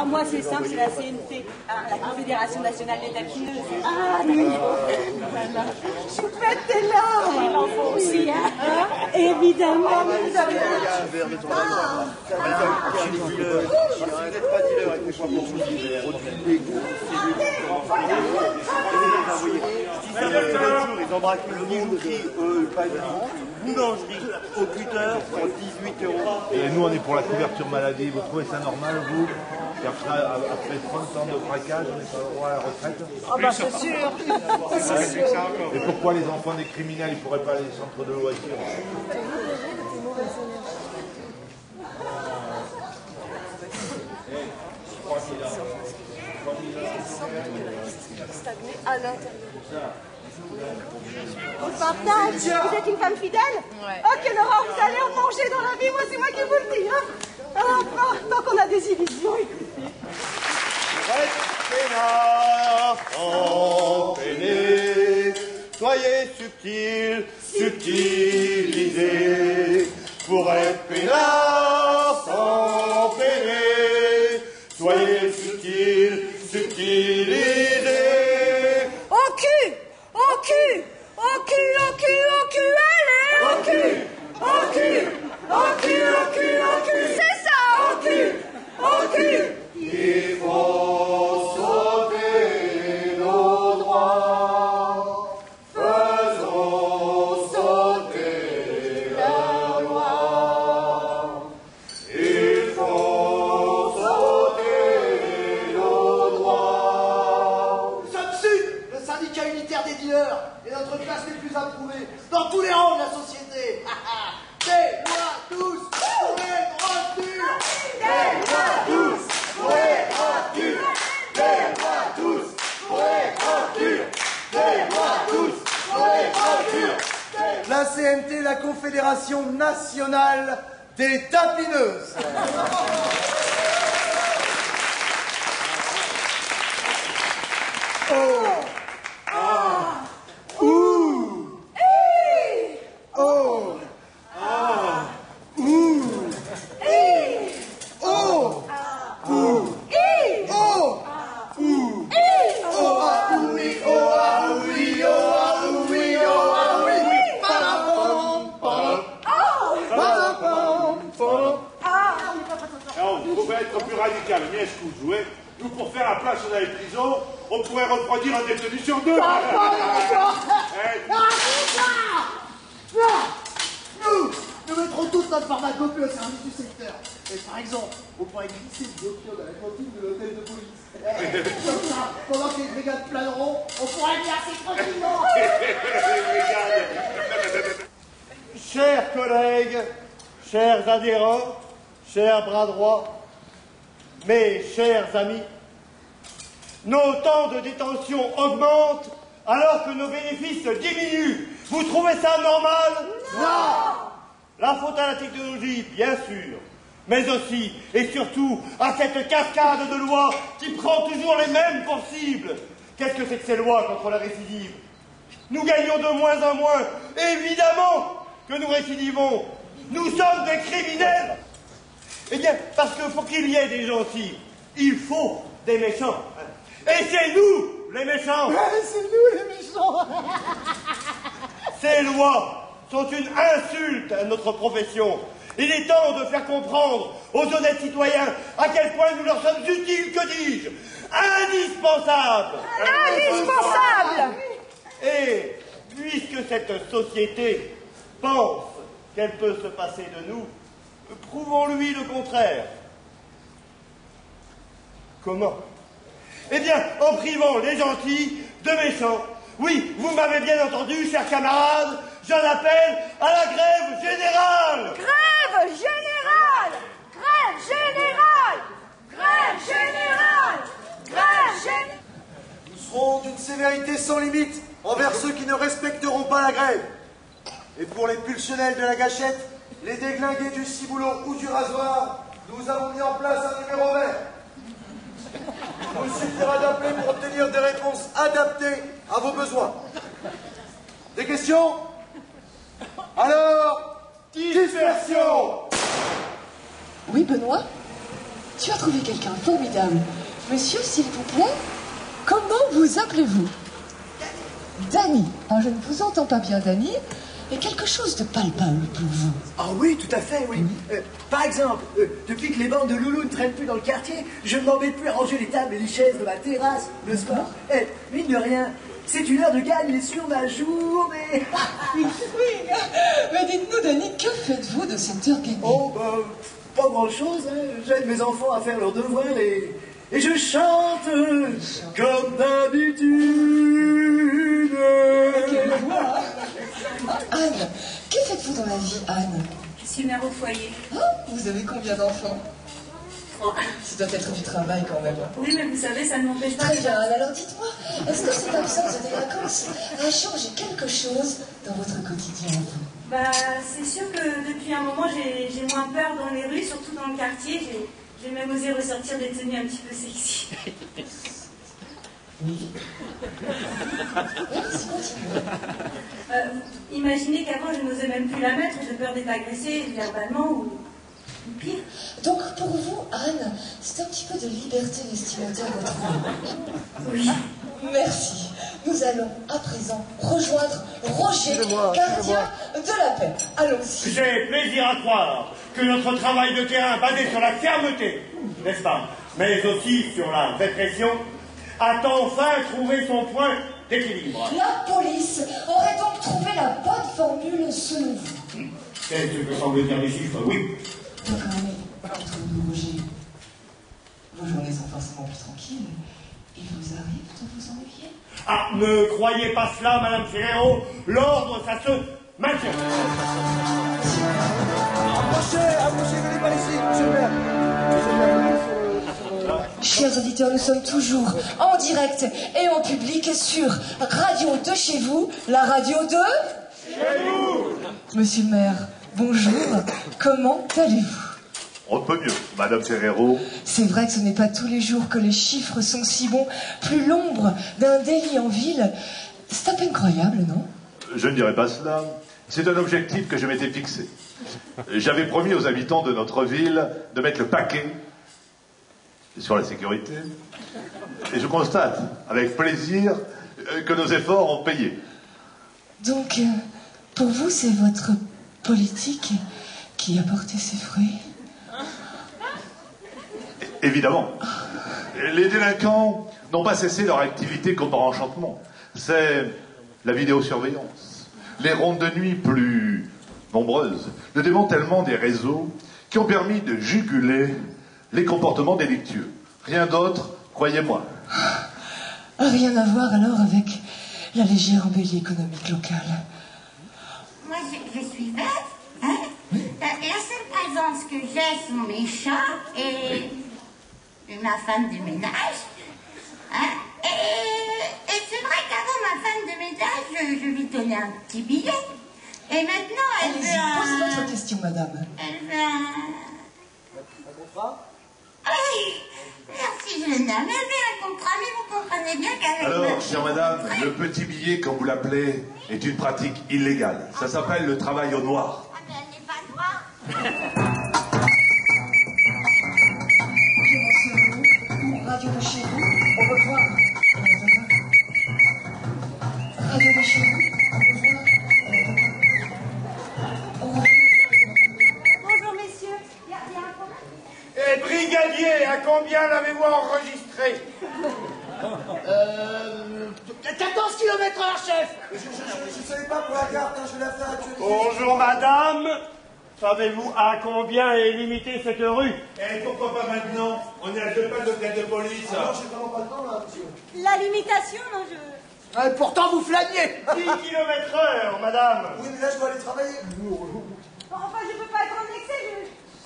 Ah, moi, c'est simple, c'est la CNT, hein, la Confédération Nationale des Tapineuses. Ah, oui. Voilà. Choupette, t'es là. Il en faut aussi, hein. Évidemment, mais vous avez... Ils ont braqué le bijouterie, pavillon, boulangerie, au cutter pour 18 €. Et nous, on est pour la couverture maladie. Vous trouvez ça normal, vous? Après 30 ans de braquage, on n'est pas droit à la retraite? Ah bah c'est sûr. Et pourquoi les enfants des criminels, ils ne pourraient pas aller au centre de loisirs? À l'intérieur. On partage. Vous êtes une femme fidèle? Ouais. Oh, quelle horreur, vous allez en manger dans la vie, moi c'est moi qui vous le dis. Hein. Alors, tant qu'on a des illusions, écoutez. Restez là, sans peiner, soyez subtils, subtilisés, pour être peinards sans peiner, soyez subtils, subtilisés. Au cul, au cul, au cul, au cul, au cul, allez, au cul, au cul, au cul, au cul, au cul, c'est ça, au cul, au cul. Il faut sauter nos droits, faisons sauter la loi. Il faut sauter nos droits. Nous sommes SUD, le syndicat unitaire des dealers, et notre classe les plus approuvée dans tous les rangs de la société. Des lois tous pour les droits durs. Des lois tous pour les droits durs. Des lois tous pour les droits durs. Des lois tous pour les droits durs. La CNT, la Confédération Nationale des Tapineuses. Oh. Ah. Ouh. Oh. Ah. Ouh. Oh. Ouh. Oh. Ouh. Oh ah oui, oh ah oui, oh ah oui, oh ah oui. Padam, padam. Padam, padam. Alors, vous pouvez être plus radical, mais est-ce que vous jouez? Nous, pour faire la place dans les prisons, on pourrait refroidir un détenu sur deux. Nous, nous mettrons tous notre pharmacopée au service du secteur. Et par exemple, on pourrait glisser du opium dans la cantine de l'hôtel de police. Comme ça, pendant que les brigades planeront, on pourrait bien assez tranquillement. Chers collègues, chers adhérents, chers bras droits, mes chers amis, nos temps de détention augmentent alors que nos bénéfices diminuent. Vous trouvez ça normal? Non! La faute à la technologie, bien sûr, mais aussi et surtout à cette cascade de lois qui prend toujours les mêmes pour cible. Qu'est-ce que c'est que ces lois contre la récidive? Nous gagnons de moins en moins. Évidemment que nous récidivons. Nous sommes des criminels. Eh bien, parce que pour qu'il y ait des gentils, il faut des méchants. Et c'est nous, les méchants. C'est nous les méchants. Ces lois sont une insulte à notre profession. Il est temps de faire comprendre aux honnêtes citoyens à quel point nous leur sommes utiles, que dis-je, indispensables. Indispensable. Et puisque cette société pense qu'elle peut se passer de nous, prouvons-lui le contraire. Comment? Eh bien, en privant les gentils de méchants. Oui, vous m'avez bien entendu, chers camarades, j'en appelle à la grève générale. Grève générale. Grève générale. Grève générale. Grève générale. Nous serons d'une sévérité sans limite envers ceux qui ne respecteront pas la grève. Et pour les pulsionnels de la gâchette, les déglingués du ciboulot ou du rasoir, nous avons mis en place un numéro vert. Il vous suffira d'appeler pour obtenir des réponses adaptées à vos besoins. Des questions? Alors, dispersion! Oui, Benoît? Tu as trouvé quelqu'un formidable. Monsieur, s'il vous plaît, comment vous appelez-vous? Danny. Ah, je ne vous entends pas bien, Danny. Et quelque chose de palpable pour vous. Ah oui, tout à fait, oui. Par exemple, depuis que les bandes de loulous ne traînent plus dans le quartier, je ne m'embête plus à ranger les tables et les chaises de ma terrasse le soir. Mine de rien, c'est une heure de gagne sur ma journée. Oui. Mais dites-nous, Danny, que faites-vous de cette heure gagnée? Oh, pas grand-chose, hein. J'aide mes enfants à faire leurs devoirs et je chante comme d'habitude. Quelle voix! Anne, que faites-vous dans la vie, Anne? Je suis mère au foyer. Oh, vous avez combien d'enfants? Ça doit être du travail quand même. Oui, mais vous savez, ça ne m'empêche pas Très de... bien, Anne, alors dites-moi, est-ce que cette absence de délinquance a changé quelque chose dans votre quotidien? Bah, c'est sûr que depuis un moment, j'ai moins peur dans les rues, surtout dans le quartier. J'ai même osé ressortir des tenues un petit peu sexy. Oui. Merci, continuez. Imaginez qu'avant, je n'osais même plus la mettre, de peur d'être agressée verbalement ou pire. Donc, pour vous, Anne, c'est un petit peu de liberté vestimentaire retrouvée. Oui. Merci. Nous allons à présent rejoindre Roger, gardien de la paix. Allons-y. J'ai plaisir à croire que notre travail de terrain basé sur la fermeté, n'est-ce pas, mais aussi sur la répression, a enfin trouvé son point d'équilibre. La police aurait donc trouvé la bonne formule selon vous. C'est ce que semblent dire les chiffres, oui. D'accord, mais entre nous, Roger, vos journées sont forcément plus tranquilles. Il vous arrive de vous ennuyer? Ah, ne croyez pas cela, Madame Ferrero. L'ordre, ça se maintient. Approchez, venez pas ici, monsieur le maire. Chers auditeurs, nous sommes toujours en direct et en public sur Radio de chez vous, la radio de... Chez vous. Monsieur le maire, bonjour, comment allez-vous? On ne peut mieux, Madame Ferrero. C'est vrai que ce n'est pas tous les jours que les chiffres sont si bons. Plus l'ombre d'un délit en ville, c'est à peine croyable, non? Je ne dirais pas cela. C'est un objectif que je m'étais fixé. J'avais promis aux habitants de notre ville de mettre le paquet sur la sécurité. Et je constate avec plaisir que nos efforts ont payé. Donc, pour vous, c'est votre politique qui a porté ses fruits? Évidemment. Les délinquants n'ont pas cessé leur activité comme par enchantement. C'est la vidéosurveillance, les rondes de nuit plus nombreuses, le démantèlement des réseaux qui ont permis de juguler les comportements délictueux. Rien d'autre, croyez-moi. Rien à voir alors avec la légère embellie économique locale. Moi, je suis veuve, hein. La seule présence que j'ai sont mes chats et ma femme de ménage. Hein. Et c'est vrai qu'avant, ma femme de ménage, je lui donnais un petit billet. Et maintenant, elle veut Posez votre question, madame. Elle veut un contrat? Oui, merci, jeune dame. Elle veut un contrat, mais vous comprenez bien qu'avec... Alors, chère madame, le petit billet, comme vous l'appelez, est une pratique illégale. Ça s'appelle le travail au noir. Ah, mais elle n'est pas noire. Radio de chez vous, au revoir. Radio de chez vous, au revoir. Bonjour, messieurs. Il y a un problème? Et brigadier, à combien l'avez-vous enregistré? 14 km/h, chef. Je ne savais pas pour la carte, hein, je la fais actualiser. Bonjour, madame. Savez-vous à combien est limitée cette rue? Et pourquoi pas maintenant? On est à 2 pas de l'hôtel de police. Ah non, j'ai vraiment pas le temps, là, monsieur. La limitation, non, je... Pourtant, vous flâniez. 10 km/h, madame. Oui, mais là, je dois aller travailler. Bon, enfin, je peux pas être en excès,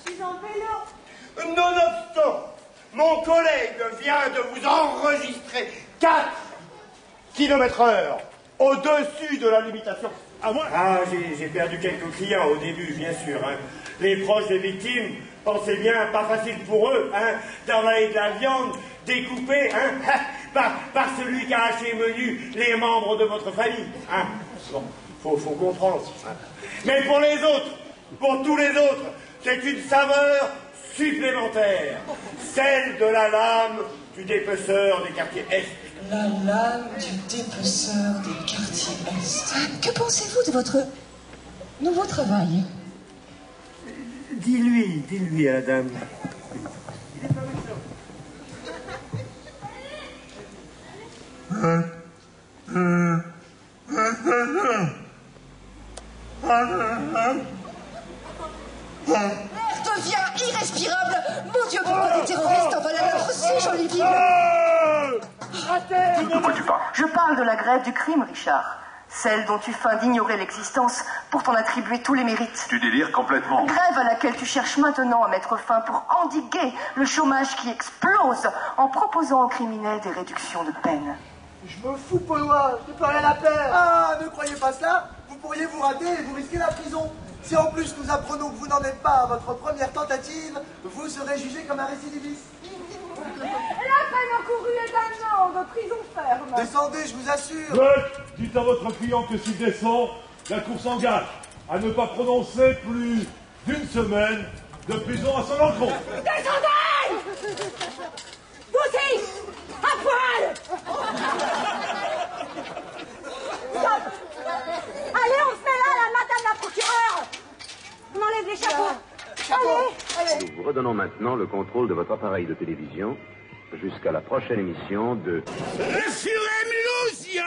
je suis en vélo. Nonobstant, mon collègue vient de vous enregistrer 4 km/h au-dessus de la limitation. Ah, j'ai perdu quelques clients au début, bien sûr. Hein. Les proches des victimes, pensez bien, pas facile pour eux, hein, d'envoyer de la viande découpée hein, par celui qui a acheté menu les membres de votre famille. Hein. Bon, faut comprendre. Hein. Mais pour les autres, pour tous les autres, c'est une saveur supplémentaire, celle de la lame du dépeceur des quartiers Est. La lame du dépeceur des quartiers Est. Que pensez-vous de votre nouveau travail? Dis-lui à la dame. L'air devient irrespirable. Mon Dieu, pourquoi les terroristes en veulent à notre siège, Olivier? De quoi tu parles? Je parle de la grève du crime, Richard. Celle dont tu feins d'ignorer l'existence pour t'en attribuer tous les mérites. Tu délires complètement. Grève à laquelle tu cherches maintenant à mettre fin pour endiguer le chômage qui explose en proposant aux criminels des réductions de peine. Je me fous, Paulois, je n'ai plus rien à faire. Ah, ne croyez pas cela. Vous pourriez vous rater et vous risquez la prison. Si en plus nous apprenons que vous n'en êtes pas à votre première tentative, vous serez jugé comme un récidiviste. La peine encourue est d'un an de prison ferme. Descendez, je vous assure. Dites à votre client que s'il descend, la cour s'engage à ne pas prononcer plus d'une semaine de prison à son encontre. Descendez! Vous aussi! À poil! Stop! Allez, on se met là, madame la procureure! On enlève les chapeaux! Allez! Nous vous redonnons maintenant le contrôle de votre appareil de télévision jusqu'à la prochaine émission de... Assurez-moi, Lucien!